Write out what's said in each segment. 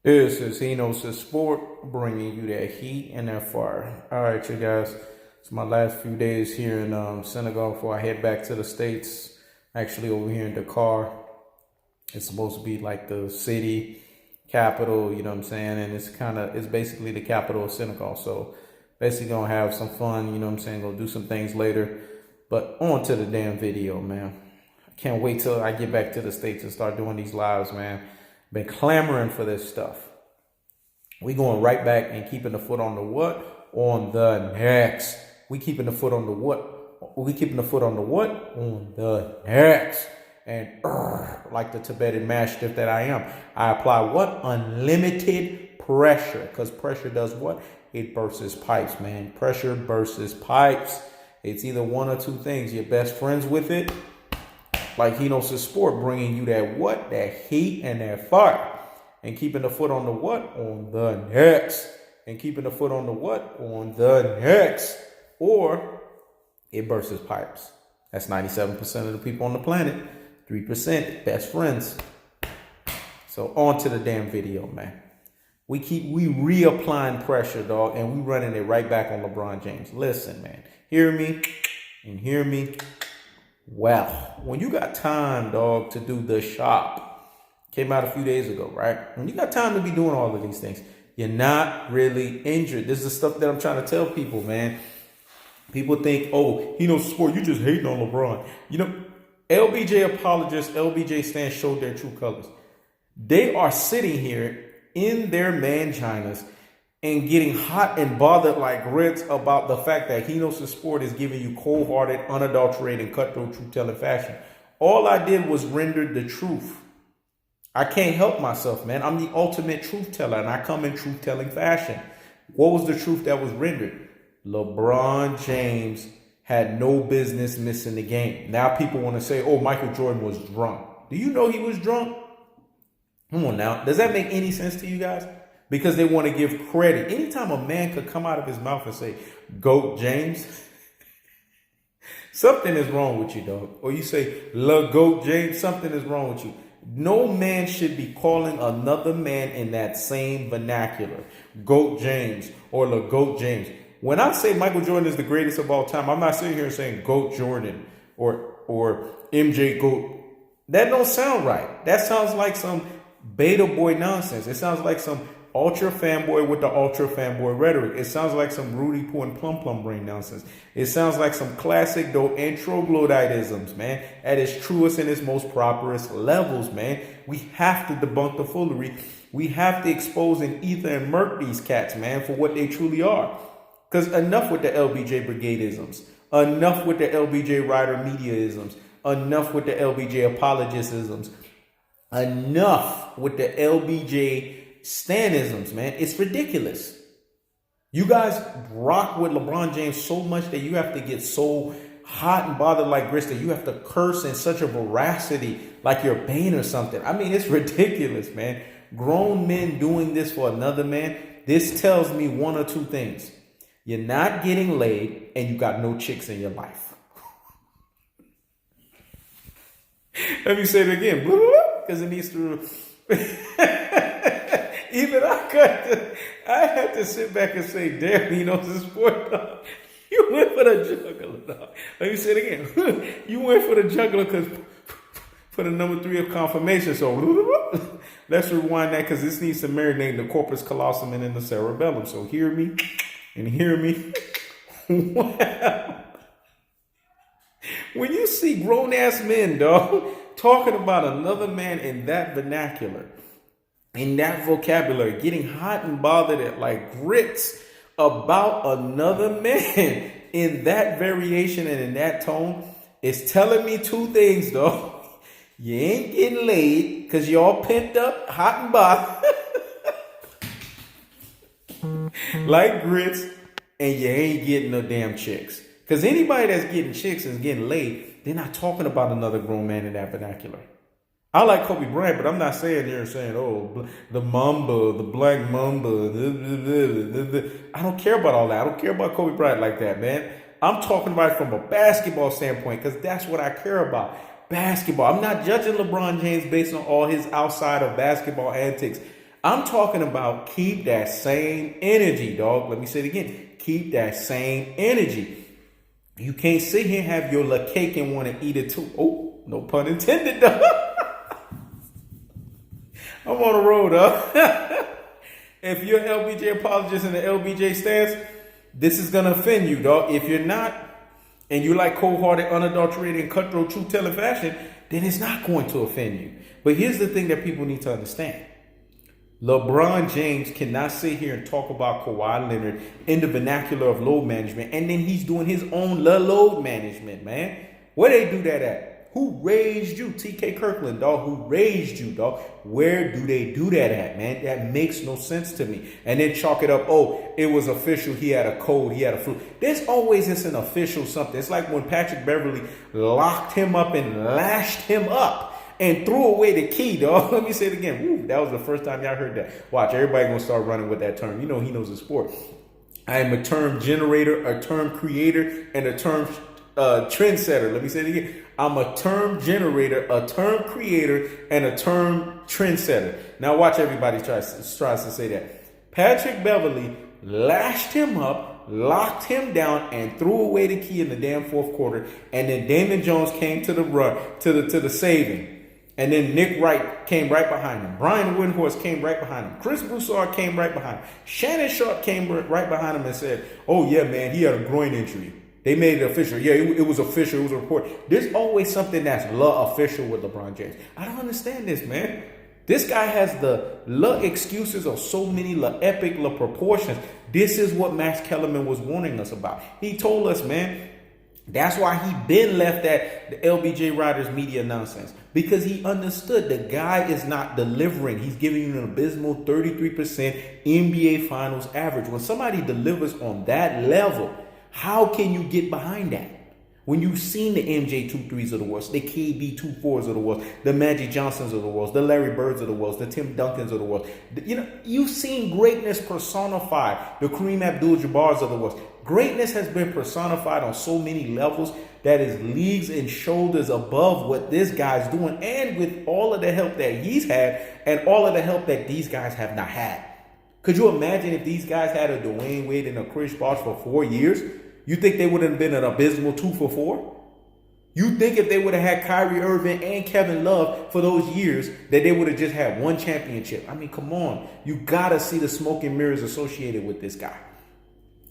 This is Enos' Sport, bringing you that heat and that fire. All right, you guys. It's my last few days here in Senegal before I head back to the States. Actually, over here in Dakar. It's supposed to be like the city capital, you know what I'm saying? And it's basically the capital of Senegal. So basically gonna have some fun, you know what I'm saying? Gonna do some things later. But on to the damn video, man. I can't wait till I get back to the States and start doing these lives, man. Been clamoring for this stuff. We going right back and keeping the foot on the what? On the next. We keeping the foot on the what? We keeping the foot on the what? On the next. And like the Tibetan mastiff that I am, I apply what? Unlimited pressure. Because pressure does what? It bursts pipes, man. Pressure bursts pipes. It's either one or two things. You're best friends with it. Like Enos' Sport, bringing you that what? That heat and that fire. And keeping the foot on the what? On the next. And keeping the foot on the what? On the next. Or it bursts pipes. That's 97% of the people on the planet. 3% best friends. So on to the damn video, man. We reapplying pressure, dog, and we running it right back on LeBron James. Listen, man. Hear me and hear me. Well, when you got time, dog, to do the shop, came out a few days ago, right? When you got time to be doing all of these things, you're not really injured. This is the stuff that I'm trying to tell people, man. People think, oh, Enos' Sport, you just hating on LeBron. You know, LBJ apologists, LBJ stands showed their true colors. They are sitting here in their manginas and getting hot and bothered like grits about the fact that Enos' Sport is giving you cold-hearted, unadulterated, cutthroat truth-telling fashion. All I did was render the truth. I can't help myself, man. I'm the ultimate truth teller, and I come in truth-telling fashion. What was the truth that was rendered? LeBron James had no business missing the game. Now people want to say, oh, Michael Jordan was drunk. Do you know he was drunk? Come on now. Does that make any sense to you guys? Because they want to give credit. Anytime a man could come out of his mouth and say, GOAT James, something is wrong with you, dog. Or you say, GOAT James, something is wrong with you. No man should be calling another man in that same vernacular. GOAT James or GOAT James. When I say Michael Jordan is the greatest of all time, I'm not sitting here saying GOAT Jordan or MJ GOAT. That don't sound right. That sounds like some beta boy nonsense. It sounds like some ultra fanboy with the ultra fanboy rhetoric. It sounds like some Rudy Poo and Plum Plum brain nonsense. It sounds like some classic though antroglodytisms, man, at its truest and its most properest levels, man. We have to debunk the foolery. We have to expose and ether and murk these cats, man, for what they truly are. Because enough with the LBJ brigadeisms. Enough with the LBJ rider mediaisms. Enough with the LBJ apologisms. Enough with the LBJ stanisms, man. It's ridiculous. You guys rock with LeBron James so much that you have to get so hot and bothered like grits that you have to curse in such a veracity like you're Bane or something. I mean, it's ridiculous, man. Grown men doing this for another man. This tells me one or two things. You're not getting laid and you got no chicks in your life. Let me say it again. Because it needs to... Even I had to sit back and say, damn, Enos' Sport, dog. You went for the juggler, dog. Let me say it again. You went for the juggler because for the number 3 of confirmation. So let's rewind that because this needs to marinate the corpus callosum and in the cerebellum. So hear me and hear me. Wow. When you see grown-ass men, dog, talking about another man in that vernacular, in that vocabulary, getting hot and bothered at like grits about another man in that variation and in that tone, it's telling me two things, though. You ain't getting laid because you're all pent up, hot and bothered like grits, and you ain't getting no damn chicks. Because anybody that's getting chicks and getting laid, they're not talking about another grown man in that vernacular. I like Kobe Bryant, but I'm not saying, oh, the Mamba, the Black Mamba. I don't care about all that. I don't care about Kobe Bryant like that, man. I'm talking about it from a basketball standpoint because that's what I care about. Basketball. I'm not judging LeBron James based on all his outside of basketball antics. I'm talking about keep that same energy, dog. Let me say it again. Keep that same energy. You can't sit here and have your little cake and want to eat it too. Oh, no pun intended, dog. I'm on the road, dog. If you're LBJ apologist in the LBJ stance, this is going to offend you, dog. If you're not, and you like cold-hearted, unadulterated, and cutthroat, truth-telling fashion, then it's not going to offend you. But here's the thing that people need to understand. LeBron James cannot sit here and talk about Kawhi Leonard in the vernacular of load management, and then he's doing his own load management, man. Where they do that at? Who raised you? TK Kirkland, dog. Who raised you, dog? Where do they do that at, man? That makes no sense to me. And then chalk it up. Oh, it was official. He had a cold. He had a flu. There's always an official something. It's like when Patrick Beverly locked him up and lashed him up and threw away the key, dog. Let me say it again. Woo, that was the first time y'all heard that. Watch, everybody gonna start running with that term. You know he knows the sport. I am a term generator, a term creator, and a term trendsetter. Let me say it again. I'm a term generator, a term creator, and a term trendsetter. Now watch everybody tries to say that. Patrick Beverly lashed him up, locked him down, and threw away the key in the damn fourth quarter. And then Damon Jones came to the run, to the saving. And then Nick Wright came right behind him. Brian Windhorst came right behind him. Chris Broussard came right behind him. Shannon Sharp came right behind him and said, oh, yeah, man, he had a groin injury. They made it official. Yeah, it was official. It was a report. There's always something that's official with LeBron James. I don't understand this, man. This guy has the excuses of so many epic proportions. This is what Max Kellerman was warning us about. He told us, man, that's why he been left at the LBJ Riders media nonsense. Because he understood the guy is not delivering. He's giving you an abysmal 33% NBA Finals average. When somebody delivers on that level, how can you get behind that? When you've seen the MJ 2-3s of the world, the KD 2-4s of the world, the Magic Johnsons of the world, the Larry Birds of the world, the Tim Duncans of the world. You've seen greatness personified, the Kareem Abdul-Jabbars of the world. Greatness has been personified on so many levels that is leagues and shoulders above what this guy's doing, and with all of the help that he's had and all of the help that these guys have not had. Could you imagine if these guys had a Dwayne Wade and a Chris Bosh for 4 years? You think they would have been an abysmal 2 for 4? You think if they would have had Kyrie Irving and Kevin Love for those years, that they would have just had one championship? I mean, come on. You got to see the smoke and mirrors associated with this guy.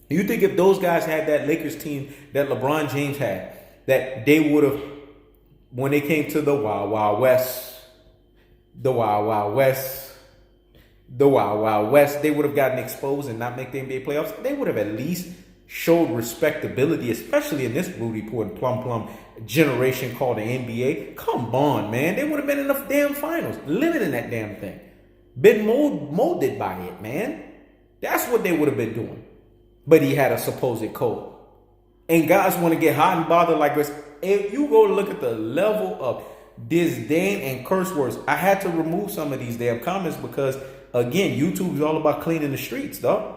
You think if those guys had that Lakers team that LeBron James had, that they would have, when they came to the Wild Wild West, they would have gotten exposed and not make the NBA playoffs? They would have at least showed respectability, especially in this Rudy Poor and Plum generation called the NBA. Come on, man. They would have been in the damn finals, living in that damn thing. Been molded by it, man. That's what they would have been doing. But he had a supposed cold. And guys want to get hot and bothered like this. If you go look at the level of disdain and curse words, I had to remove some of these damn comments because, again, YouTube is all about cleaning the streets, dog.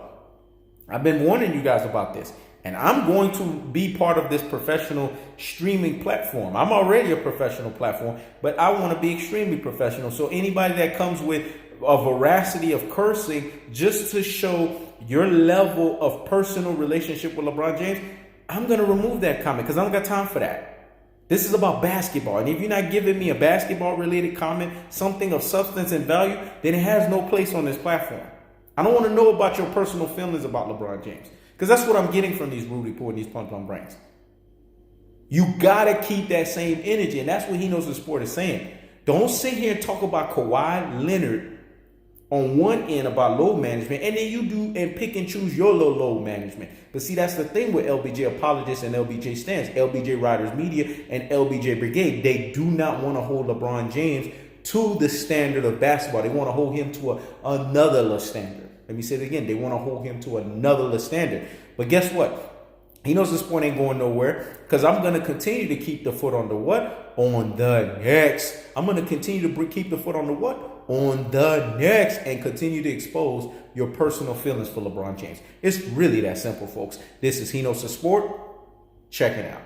I've been warning you guys about this. And I'm going to be part of this professional streaming platform. I'm already a professional platform, but I want to be extremely professional. So anybody that comes with a veracity of cursing just to show your level of personal relationship with LeBron James, I'm going to remove that comment because I don't got time for that. This is about basketball. And if you're not giving me a basketball related comment, something of substance and value, then it has no place on this platform. I don't want to know about your personal feelings about LeBron James because that's what I'm getting from these Rudy Poor and these Plum brains. You got to keep that same energy. And that's what he knows the sport is saying. Don't sit here and talk about Kawhi Leonard on one end about load management, and then you do and pick and choose your load management. But see, that's the thing with LBJ Apologists and LBJ Stance, LBJ Riders Media, and LBJ Brigade. They do not want to hold LeBron James to the standard of basketball. They want to hold him to another standard. Let me say it again. They want to hold him to another standard. But guess what? He knows this point ain't going nowhere because I'm going to continue to keep the foot on the what? On the next. I'm going to continue to keep the foot on the what? On the next, and continue to expose your personal feelings for LeBron James. It's really that simple, folks. This is He Knows the Sport. Check it out.